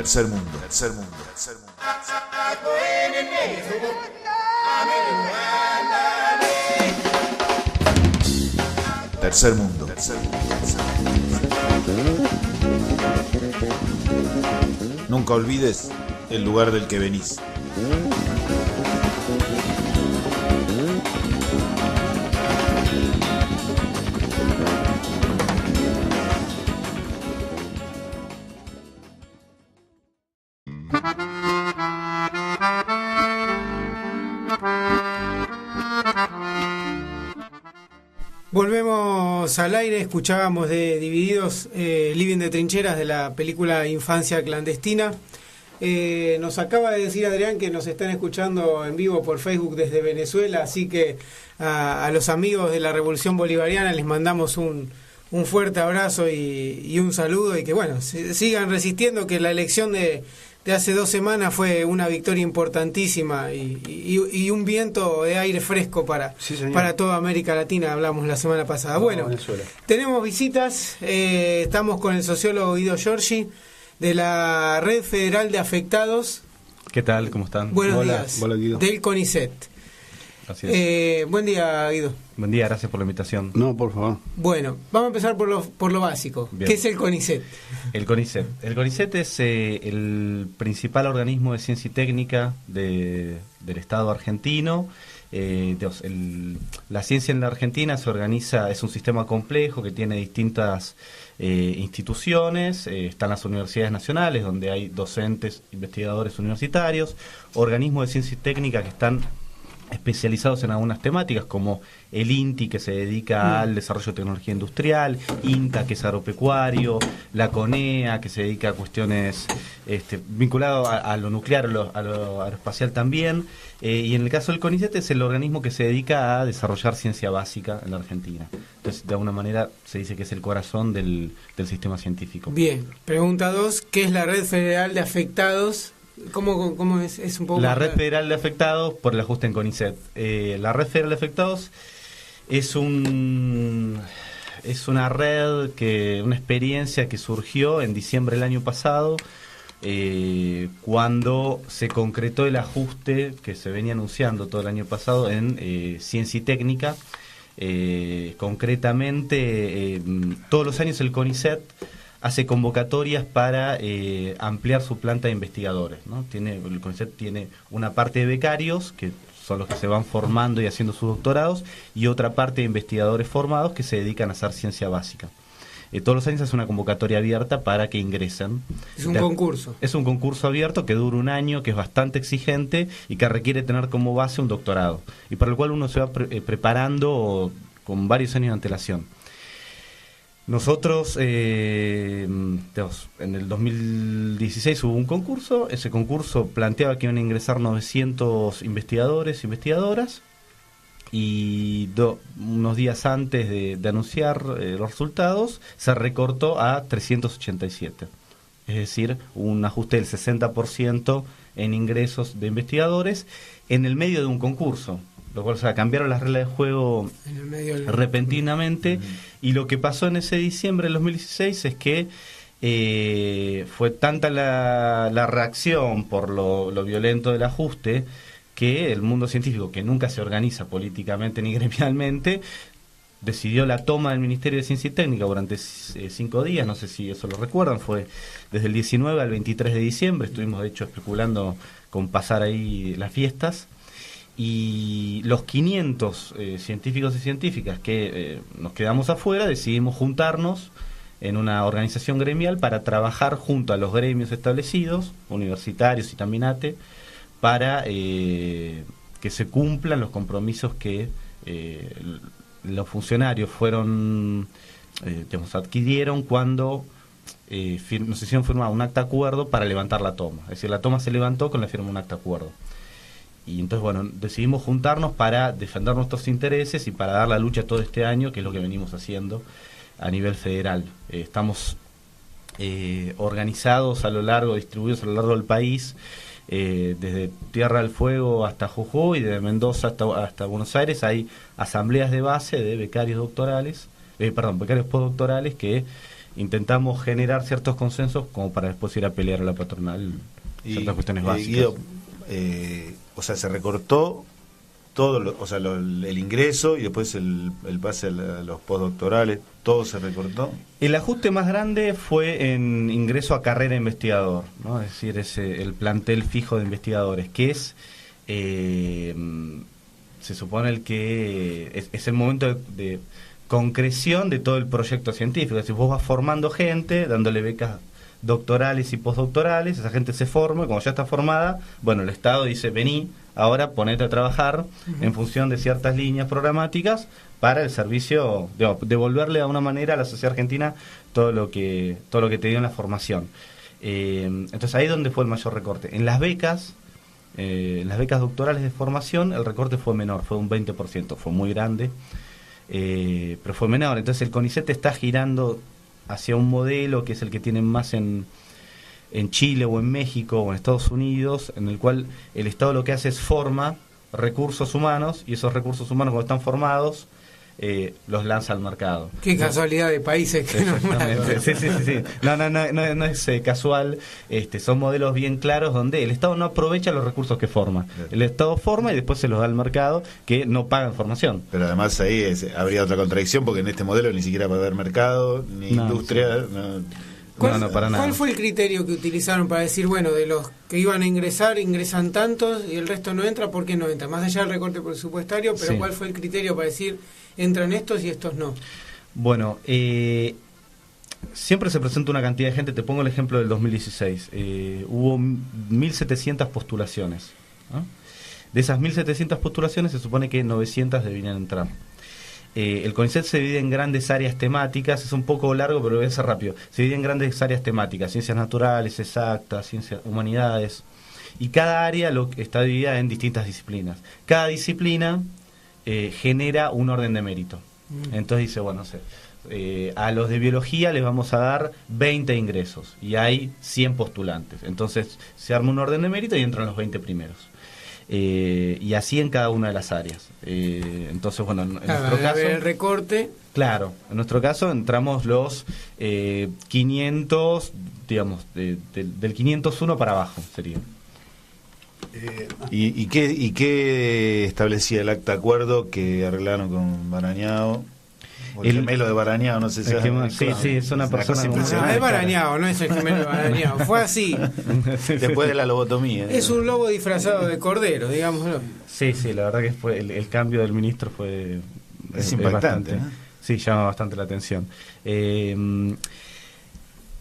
Tercer mundo. Tercer mundo. Tercer mundo. Tercer mundo. Tercer mundo. Nunca olvides el lugar del que venís. Volvemos al aire, escuchábamos de Divididos, Living de Trincheras, de la película Infancia Clandestina. Nos acaba de decir Adrián que nos están escuchando en vivo por Facebook desde Venezuela, así que a los amigos de la Revolución Bolivariana les mandamos un fuerte abrazo y un saludo, y que bueno, sigan resistiendo, que la elección de hace 2 semanas fue una victoria importantísima y un viento de aire fresco para toda América Latina, hablamos la semana pasada. Bueno, Venezuela. Tenemos visitas, estamos con el sociólogo Guido Giorgi de la Red Federal de Afectados. ¿Qué tal? ¿Cómo están? Buenos días. Hola, Guido. Del CONICET. Así es. Buen día, Guido. Buen día, gracias por la invitación. No, por favor. Bueno, vamos a empezar por lo básico. Bien. ¿Qué es el CONICET? El CONICET es el principal organismo de ciencia y técnica del Estado argentino. La ciencia en la Argentina se organiza, es un sistema complejo que tiene distintas instituciones. Están las universidades nacionales, donde hay docentes, investigadores universitarios, organismos de ciencia y técnica que están especializados en algunas temáticas, como el INTI, que se dedica al desarrollo de tecnología industrial, INTA, que es agropecuario, la CONEA, que se dedica a cuestiones vinculadas a lo nuclear, a lo aeroespacial también, y en el caso del CONICET es el organismo que se dedica a desarrollar ciencia básica en la Argentina. Entonces, de alguna manera, se dice que es el corazón del sistema científico. Bien, pregunta 2, ¿qué es la Red Federal de Afectados? ¿Cómo es un poco? La Red Federal de Afectados, por el ajuste en CONICET. La Red Federal de Afectados es una red, una experiencia que surgió en diciembre del año pasado, cuando se concretó el ajuste que se venía anunciando todo el año pasado en ciencia y técnica. Concretamente, todos los años el CONICET hace convocatorias para ampliar su planta de investigadores, ¿no? El CONICET tiene una parte de becarios, que son los que se van formando y haciendo sus doctorados, y otra parte de investigadores formados que se dedican a hacer ciencia básica. Todos los años hace una convocatoria abierta para que ingresen. Es un concurso. Es un concurso abierto que dura 1 año, que es bastante exigente y que requiere tener como base un doctorado, y para el cual uno se va preparando con varios años de antelación. Nosotros, en el 2016 hubo un concurso. Ese concurso planteaba que iban a ingresar 900 investigadores e investigadoras, y unos días antes de anunciar los resultados se recortó a 387. Es decir, un ajuste del 60% en ingresos de investigadores en el medio de un concurso. Lo cual, cambiaron las reglas de juego repentinamente, y lo que pasó en ese diciembre del 2016 es que fue tanta la reacción por lo violento del ajuste, que el mundo científico, que nunca se organiza políticamente ni gremialmente, decidió la toma del Ministerio de Ciencia y Técnica durante 5 días, no sé si eso lo recuerdan, fue desde el 19 al 23 de diciembre, estuvimos de hecho especulando con pasar ahí las fiestas. Y los 500 científicos y científicas que nos quedamos afuera, decidimos juntarnos en una organización gremial para trabajar junto a los gremios establecidos, universitarios y también ATE, para que se cumplan los compromisos que los funcionarios adquirieron cuando nos hicieron firmar un acta acuerdo para levantar la toma. Es decir, la toma se levantó con la firma de un acta acuerdo. Y entonces, decidimos juntarnos para defender nuestros intereses y para dar la lucha todo este año, que es lo que venimos haciendo a nivel federal. Estamos organizados distribuidos a lo largo del país, desde Tierra del Fuego hasta Jujuy, desde Mendoza hasta Buenos Aires. Hay asambleas de base de becarios postdoctorales que intentamos generar ciertos consensos como para después ir a pelear a la patronal ciertas cuestiones básicas. Guido, o sea, se recortó todo, el ingreso y después el pase a los postdoctorales, todo se recortó. El ajuste más grande fue en ingreso a carrera investigador, ¿no? Es decir, el plantel fijo de investigadores, que es, se supone el que es el momento de concreción de todo el proyecto científico. Es decir, vos vas formando gente, dándole becas doctorales y postdoctorales, esa gente se forma, como ya está formada, bueno, el Estado dice, vení, ahora ponete a trabajar en función de ciertas líneas programáticas para el servicio, devolverle de alguna manera a la sociedad argentina todo lo que te dio en la formación. Entonces ahí es donde fue el mayor recorte. En las becas doctorales de formación, el recorte fue menor, fue un 20%, fue muy grande, pero fue menor. Entonces el CONICET está girando hacia un modelo que es el que tienen más en Chile o en México o en Estados Unidos, en el cual el Estado lo que hace es forma recursos humanos, y esos recursos humanos, cuando están formados, los lanza al mercado. Qué casualidad de países que nombraron. Sí. No es casual. Son modelos bien claros donde el Estado no aprovecha los recursos que forma. El Estado forma y después se los da al mercado, que no pagan formación. Pero además ahí habría otra contradicción, porque en este modelo ni siquiera va a haber mercado, ni industria. ¿Cuál, para nada. ¿Cuál fue el criterio que utilizaron para decir, bueno, de los que iban a ingresar, ingresan tantos y el resto no entra? ¿Por qué no entra? Más allá del recorte presupuestario, pero ¿cuál fue el criterio para decir, entran estos y estos no? Bueno, siempre se presenta una cantidad de gente. Te pongo el ejemplo del 2016. Hubo 1.700 postulaciones, ¿no? De esas 1.700 postulaciones se supone que 900 debían entrar. El CONICET se divide en grandes áreas temáticas, es un poco largo pero voy a ser rápido. Se divide en grandes áreas temáticas: ciencias naturales, exactas, ciencias, humanidades, y cada área está dividida en distintas disciplinas. Cada disciplina genera un orden de mérito. Entonces dice, bueno, a los de biología les vamos a dar 20 ingresos y hay 100 postulantes. Entonces se arma un orden de mérito y entran los 20 primeros. Y así en cada una de las áreas. Entonces, bueno, en nuestro caso, el recorte. Claro, en nuestro caso entramos los 500, digamos, del 501 para abajo sería. ¿Y qué establecía el acta acuerdo que arreglaron con Barañao? El gemelo de Barañao, no sé si sí, es una persona es Barañao, no es el gemelo de Barañao. Fue así. Después de la lobotomía. Es un lobo disfrazado de cordero, digámoslo. Sí, la verdad que fue el cambio del ministro fue es impactante, bastante, sí, llama bastante la atención. En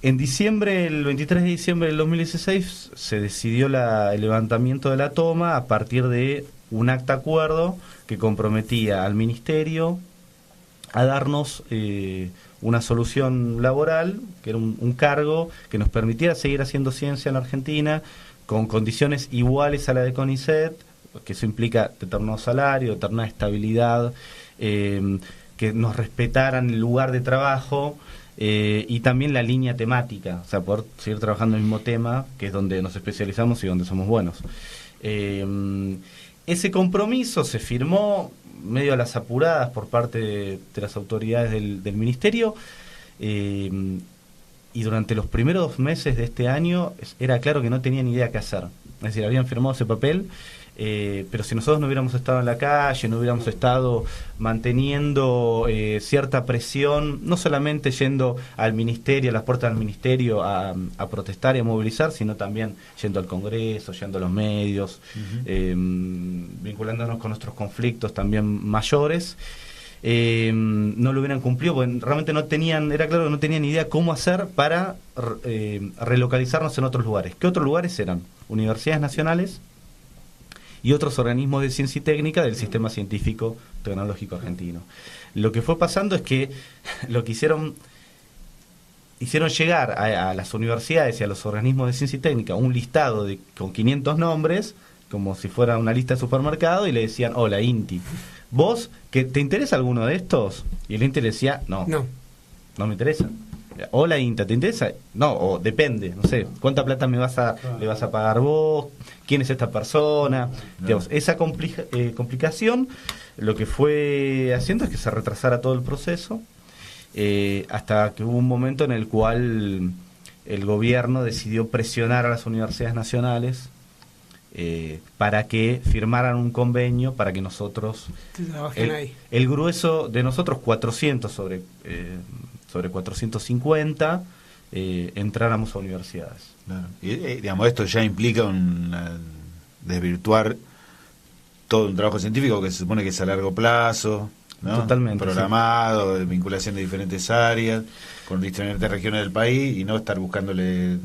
diciembre, el 23 de diciembre del 2016, se decidió el levantamiento de la toma a partir de un acta acuerdo que comprometía al ministerio a darnos una solución laboral, que era un cargo que nos permitiera seguir haciendo ciencia en la Argentina con condiciones iguales a la de CONICET, que eso implica determinado salario, determinada estabilidad, que nos respetaran el lugar de trabajo, y también la línea temática, o sea, poder seguir trabajando en el mismo tema, que es donde nos especializamos y donde somos buenos. Ese compromiso se firmó medio a las apuradas por parte de las autoridades del ministerio, y durante los primeros 2 meses de este año era claro que no tenían idea qué hacer. Es decir, habían firmado ese papel, pero si nosotros no hubiéramos estado en la calle, no hubiéramos estado manteniendo cierta presión, no solamente yendo al ministerio, a las puertas del ministerio a protestar y a movilizar, sino también yendo al Congreso, yendo a los medios, vinculándonos con nuestros conflictos también mayores, no lo hubieran cumplido, porque realmente era claro que no tenían idea cómo hacer para relocalizarnos en otros lugares. ¿Qué otros lugares eran? Universidades nacionales y otros organismos de ciencia y técnica del sistema científico tecnológico argentino. Lo que fue pasando es que lo que hicieron llegar a las universidades y a los organismos de ciencia y técnica un listado con 500 nombres, como si fuera una lista de supermercado, y le decían, hola INTI, ¿vos que te interesa alguno de estos? Y el INTI le decía, no me interesa. Hola INTA, ¿te interesa? No, o depende, no sé, ¿cuánta plata le vas a pagar vos? ¿Quién es esta persona? Digamos, esa complicación lo que fue haciendo es que se retrasara todo el proceso, hasta que hubo un momento en el cual el gobierno decidió presionar a las universidades nacionales para que firmaran un convenio para que nosotros, el grueso de nosotros, 400 sobre 450, entráramos a universidades. Claro. Y digamos, esto ya implica desvirtuar todo un trabajo científico que se supone que es a largo plazo, ¿no? Totalmente, programado, de vinculación de diferentes áreas, con diferentes regiones del país, y no estar buscándole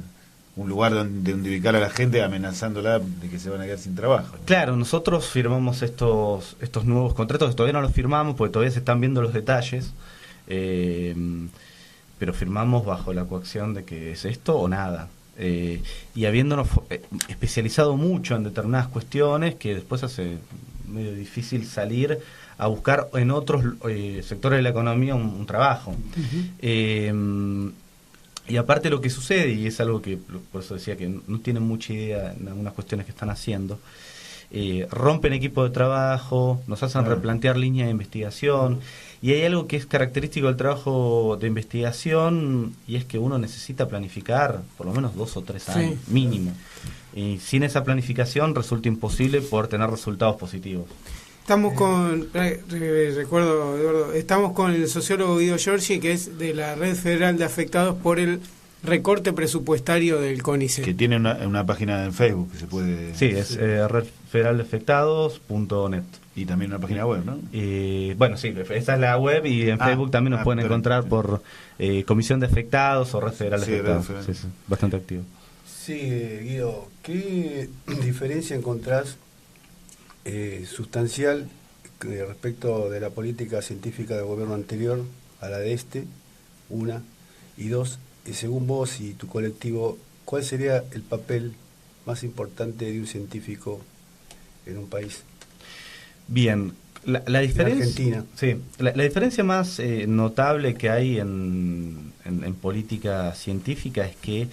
un lugar donde ubicar a la gente, amenazándola de que se van a quedar sin trabajo, ¿no? Claro, nosotros firmamos estos nuevos contratos, todavía no los firmamos porque todavía se están viendo los detalles, pero firmamos bajo la coacción de que es esto o nada. Y habiéndonos especializado mucho en determinadas cuestiones, que después hace medio difícil salir a buscar en otros sectores de la economía un trabajo. Y aparte lo que sucede, y es algo que por eso decía que no tienen mucha idea en algunas cuestiones que están haciendo, rompen equipo de trabajo, nos hacen replantear líneas de investigación, y hay algo que es característico del trabajo de investigación, y es que uno necesita planificar por lo menos 2 o 3 años, mínimo. Y sin esa planificación resulta imposible poder tener resultados positivos. Estamos con, recuerdo, Eduardo, estamos con el sociólogo Guido Giorgi, que es de la Red Federal de Afectados por el recorte presupuestario del CONICET. Que tiene una página en Facebook que se puede... Sí, es redfederaldefectados.net. Y también una página web, ¿no? Bueno, sí, esa es la web, y en Facebook también nos pueden encontrar por Comisión de Afectados o Red Federal de Afectados. Sí, bastante activo. Sí, Guido, ¿qué diferencia encontrás sustancial respecto de la política científica del gobierno anterior a la de este? Una. Y dos, según vos y tu colectivo, ¿cuál sería el papel más importante de un científico en un país? Bien, la diferencia, Argentina. Sí, la diferencia más notable que hay en política científica es que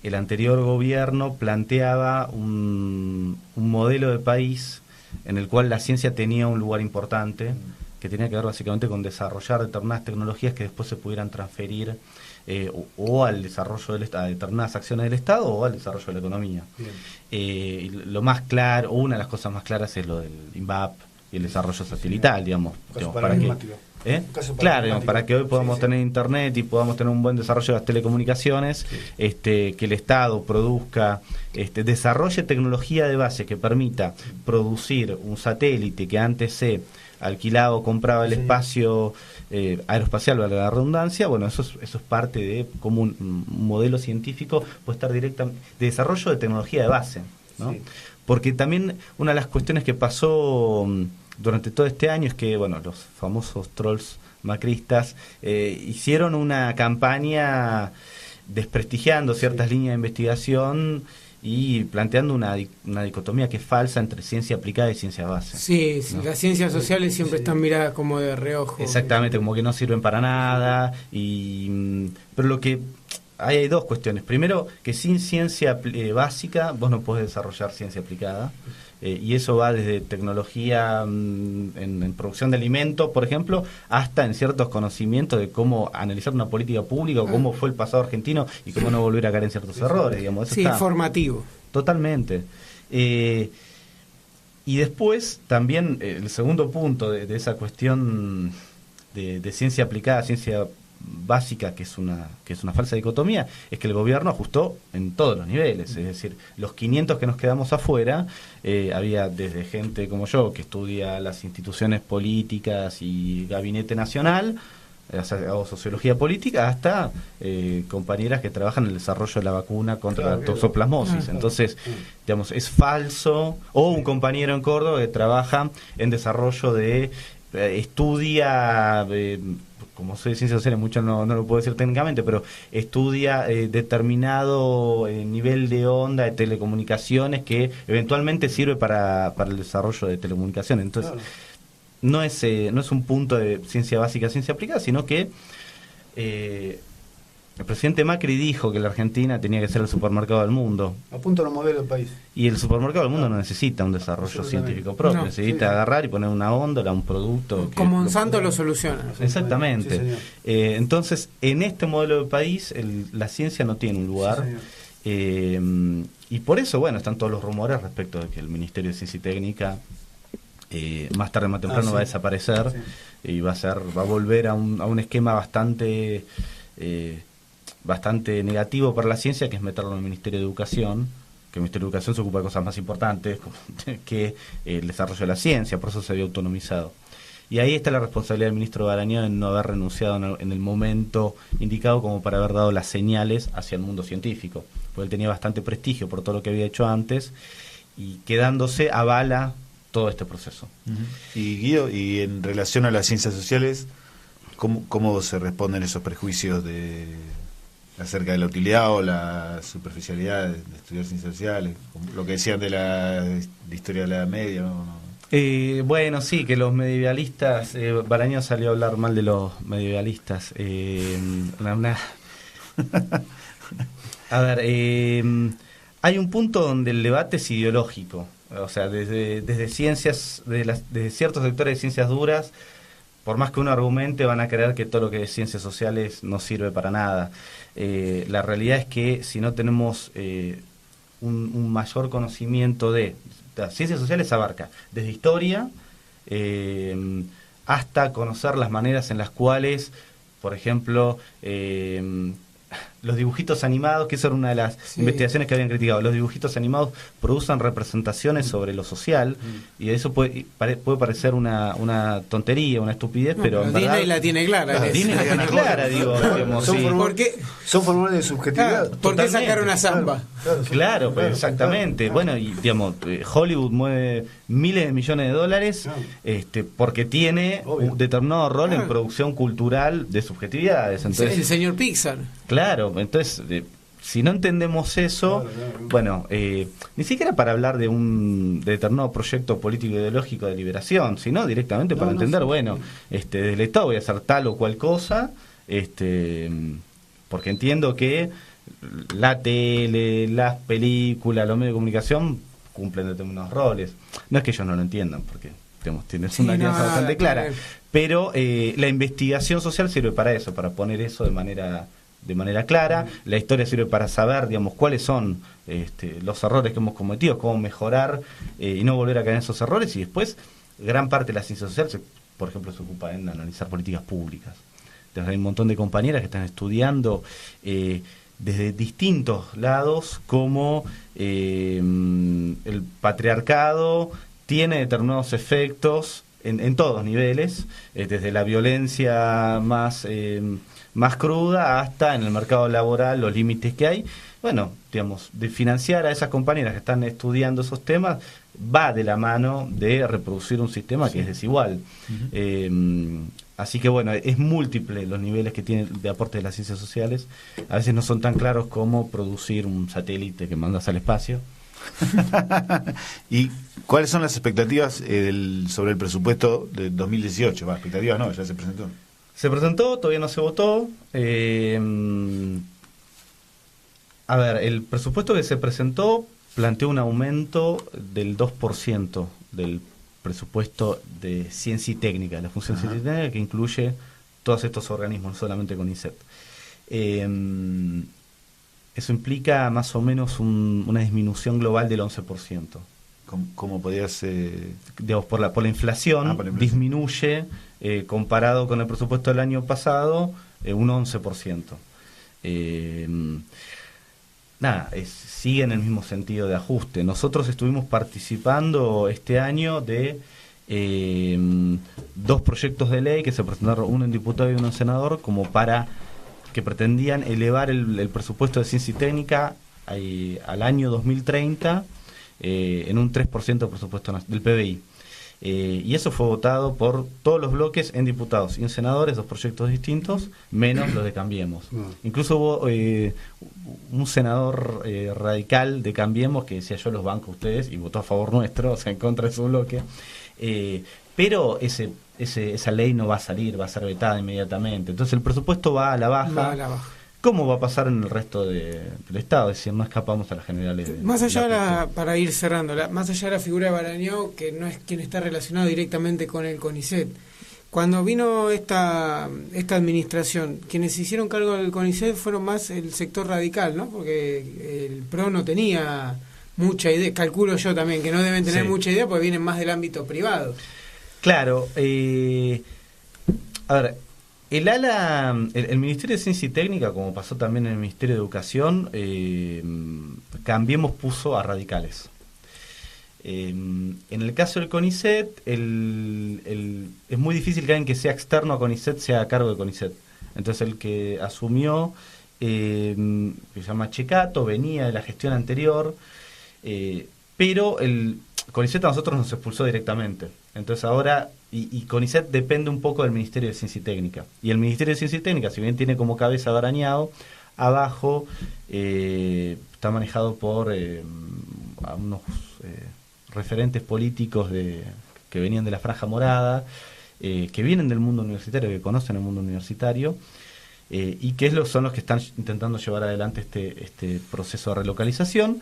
el anterior gobierno planteaba un modelo de país en el cual la ciencia tenía un lugar importante, que tenía que ver básicamente con desarrollar determinadas tecnologías que después se pudieran transferir o al desarrollo a determinadas acciones del Estado o al desarrollo de la economía. Lo más claro, o una de las cosas más claras, es lo del INVAP y el desarrollo satelital, digamos para que, claro, para que hoy podamos tener internet y podamos tener un buen desarrollo de las telecomunicaciones, que el Estado produzca, desarrolle tecnología de base que permita producir un satélite que antes se alquilaba o compraba el espacio aeroespacial, valga la redundancia. Bueno, eso es parte de cómo un modelo científico puede estar directamente de desarrollo de tecnología de base, ¿no? Porque también una de las cuestiones que pasó durante todo este año es que, bueno, los famosos trolls macristas hicieron una campaña desprestigiando ciertas líneas de investigación y planteando una dicotomía que es falsa entre ciencia aplicada y ciencia base. Sí, ¿no? Las ciencias sociales siempre están miradas como de reojo. Exactamente, como que no sirven para nada. Pero lo que hay dos cuestiones. Primero, que sin ciencia básica vos no podés desarrollar ciencia aplicada. Y eso va desde tecnología en producción de alimentos, por ejemplo, hasta en ciertos conocimientos de cómo analizar una política pública o cómo fue el pasado argentino y cómo no volver a caer en ciertos errores, digamos. Eso está formativo. Totalmente. Y después también el segundo punto de esa cuestión de ciencia aplicada, ciencia básica, que es una falsa dicotomía, es que el gobierno ajustó en todos los niveles. Es decir, los 500 que nos quedamos afuera, había desde gente como yo que estudia las instituciones políticas y gabinete nacional, hago sociología política, hasta compañeras que trabajan en el desarrollo de la vacuna contra la toxoplasmosis. Entonces, digamos, es falso. O un compañero en Córdoba que trabaja en desarrollo de estudia, como soy de ciencias sociales, mucho no lo puedo decir técnicamente, pero estudia determinado nivel de onda de telecomunicaciones que eventualmente sirve para el desarrollo de telecomunicaciones. Entonces, no es un punto de ciencia básica, ciencia aplicada, sino que el presidente Macri dijo que la Argentina tenía que ser el supermercado del mundo. Apunta a los modelos del país. Y el supermercado del mundo no necesita un desarrollo científico propio, No. necesita agarrar y poner una góndola, un producto. Con Monsanto lo soluciona. Exactamente. Sí, señor. Entonces, en este modelo de país, la ciencia no tiene un lugar. Sí, señor. Y por eso, bueno, están todos los rumores respecto de que el Ministerio de Ciencia y Técnica más tarde más temprano sí. va a desaparecer y va a volver a un esquema bastante negativo para la ciencia, que es meterlo en el Ministerio de Educación, que el Ministerio de Educación se ocupa de cosas más importantes que el desarrollo de la ciencia, por eso se había autonomizado. Y ahí está la responsabilidad del ministro Barañón en no haber renunciado en el momento indicado como para haber dado las señales hacia el mundo científico, porque él tenía bastante prestigio por todo lo que había hecho antes, y quedándose avala todo este proceso. Y Guido, y en relación a las ciencias sociales, ¿cómo se responden esos prejuicios acerca de la utilidad o la superficialidad de estudiar ciencias sociales? Como lo que decían de la historia de la Edad Media, ¿no? Bueno, sí, que los medievalistas, Barañón salió a hablar mal de los medievalistas. A ver, hay un punto donde el debate es ideológico. O sea, desde ciencias, desde ciertos sectores de ciencias duras, por más que uno argumente, van a creer que todo lo que es ciencias sociales no sirve para nada. La realidad es que si no tenemos un mayor conocimiento de las ciencias sociales, abarca desde historia hasta conocer las maneras en las cuales, por ejemplo, los dibujitos animados, que eso era una de las investigaciones que habían criticado, los dibujitos animados producen representaciones sobre lo social, y eso puede parecer una tontería, una estupidez, pero en Disney verdad la tiene clara. Disney la tiene clara, digo, digamos, sí. Son formales de subjetividad. ¿Por qué Totalmente. sacar una samba? Claro, pues, exactamente. Bueno, y digamos, Hollywood mueve miles de millones de dólares porque tiene un determinado rol en producción cultural de subjetividades. Entonces, El señor Pixar. claro, entonces, si no entendemos eso, bueno, ni siquiera para hablar de un determinado proyecto político ideológico de liberación, sino directamente para entender, bueno, del Estado voy a hacer tal o cual cosa, porque entiendo que la tele, las películas, los medios de comunicación cumplen determinados roles. No es que ellos no lo entiendan, porque tienes una alianza bastante clara, pero la investigación social sirve para eso, para poner eso de manera clara. La historia sirve para saber, digamos, cuáles son los errores que hemos cometido, cómo mejorar y no volver a caer en esos errores. Y después, gran parte de la ciencia social, por ejemplo, se ocupa en analizar políticas públicas. Entonces, hay un montón de compañeras que están estudiando desde distintos lados cómo el patriarcado tiene determinados efectos en todos niveles, desde la violencia más cruda hasta en el mercado laboral los límites que hay. Bueno, digamos, de financiar a esas compañeras que están estudiando esos temas va de la mano de reproducir un sistema que es desigual. Así que bueno, es múltiple los niveles que tiene de aporte de las ciencias sociales. A veces no son tan claros como producir un satélite que mandas al espacio. ¿Y cuáles son las expectativas sobre el presupuesto de 2018? Expectativas no, ya se presentó. Se presentó, todavía no se votó. A ver, el presupuesto que se presentó planteó un aumento del 2% del presupuesto de ciencia y técnica, de la función ciencia y técnica, que incluye todos estos organismos, no solamente CONICET. Eso implica más o menos una disminución global del 11%. ¿Cómo podías...? Digamos, por la inflación, disminuye, comparado con el presupuesto del año pasado, un 11%. Sigue en el mismo sentido de ajuste. Nosotros estuvimos participando este año de 2 proyectos de ley que se presentaron, uno en diputado y uno en senador, como para que pretendían elevar el presupuesto de ciencia y técnica al año 2030 en un 3% del presupuesto del PBI. Y eso fue votado por todos los bloques en diputados y en senadores, 2 proyectos distintos, menos los de Cambiemos. Incluso hubo un senador radical de Cambiemos que decía: yo los banco a ustedes, y votó a favor nuestro, o sea, en contra de su bloque. Pero esa ley no va a salir, va a ser vetada inmediatamente. Entonces el presupuesto va a la baja. ¿Cómo va a pasar en el resto del Estado? Es decir, no escapamos a las generales. Más allá para ir cerrando, más allá de la figura de Barañao, que no es quien está relacionado directamente con el CONICET, cuando vino esta administración, quienes se hicieron cargo del CONICET fueron más el sector radical, ¿no? Porque el PRO no tenía mucha idea, calculo yo también, que no deben tener mucha idea porque vienen más del ámbito privado. Claro, a ver, el Ministerio de Ciencia y Técnica, como pasó también en el Ministerio de Educación, Cambiemos puso a radicales. En el caso del CONICET, es muy difícil que alguien que sea externo a CONICET sea a cargo de CONICET. Entonces el que asumió, se llama Checato, venía de la gestión anterior, pero el CONICET a nosotros nos expulsó directamente. Entonces ahora, y CONICET depende un poco del Ministerio de Ciencia y Técnica. Y el Ministerio de Ciencia y Técnica, si bien tiene como cabeza a Barañao, abajo está manejado por a unos referentes políticos que venían de la Franja Morada, que vienen del mundo universitario, que conocen el mundo universitario, y que son los que están intentando llevar adelante este proceso de relocalización,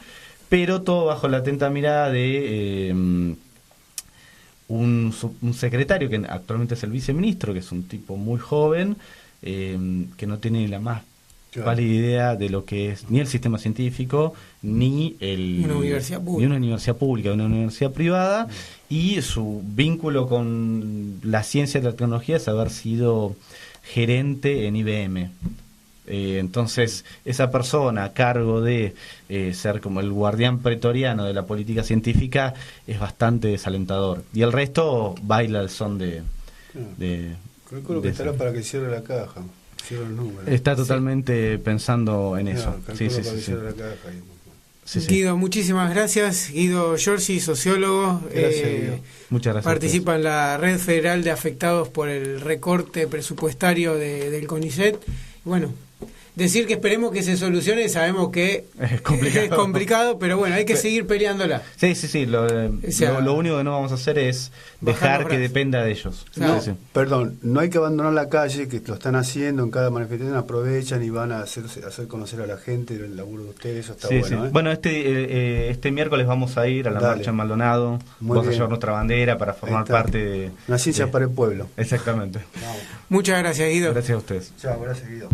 pero todo bajo la atenta mirada de un secretario que actualmente es el viceministro, que es un tipo muy joven, que no tiene la más pálida idea de lo que es ni el sistema científico, ni una universidad pública, una universidad privada, y su vínculo con la ciencia y la tecnología es haber sido gerente en IBM. Entonces, esa persona a cargo de ser como el guardián pretoriano de la política científica es bastante desalentador. Y el resto baila al son de Calculo que estará para que cierre la caja. Está totalmente pensando en eso. Sí. Guido, muchísimas gracias. Guido Giorgi, sociólogo. Muchas gracias. Participa en la Red Federal de Afectados por el Recorte Presupuestario del CONICET. Bueno, decir que esperemos que se solucione, sabemos que es complicado, pero bueno, hay que seguir peleándola. Sí. Lo único que no vamos a hacer es dejar que dependa de ellos. Perdón, no hay que abandonar la calle, que lo están haciendo en cada manifestación, aprovechan y van a hacer conocer a la gente el laburo de ustedes, eso está bueno. Bueno, este miércoles vamos a ir a la marcha en Maldonado, vamos a llevar nuestra bandera para formar parte de... Una ciencia para el pueblo. Exactamente. Muchas gracias, Guido. Gracias a ustedes. Chao, gracias, Guido.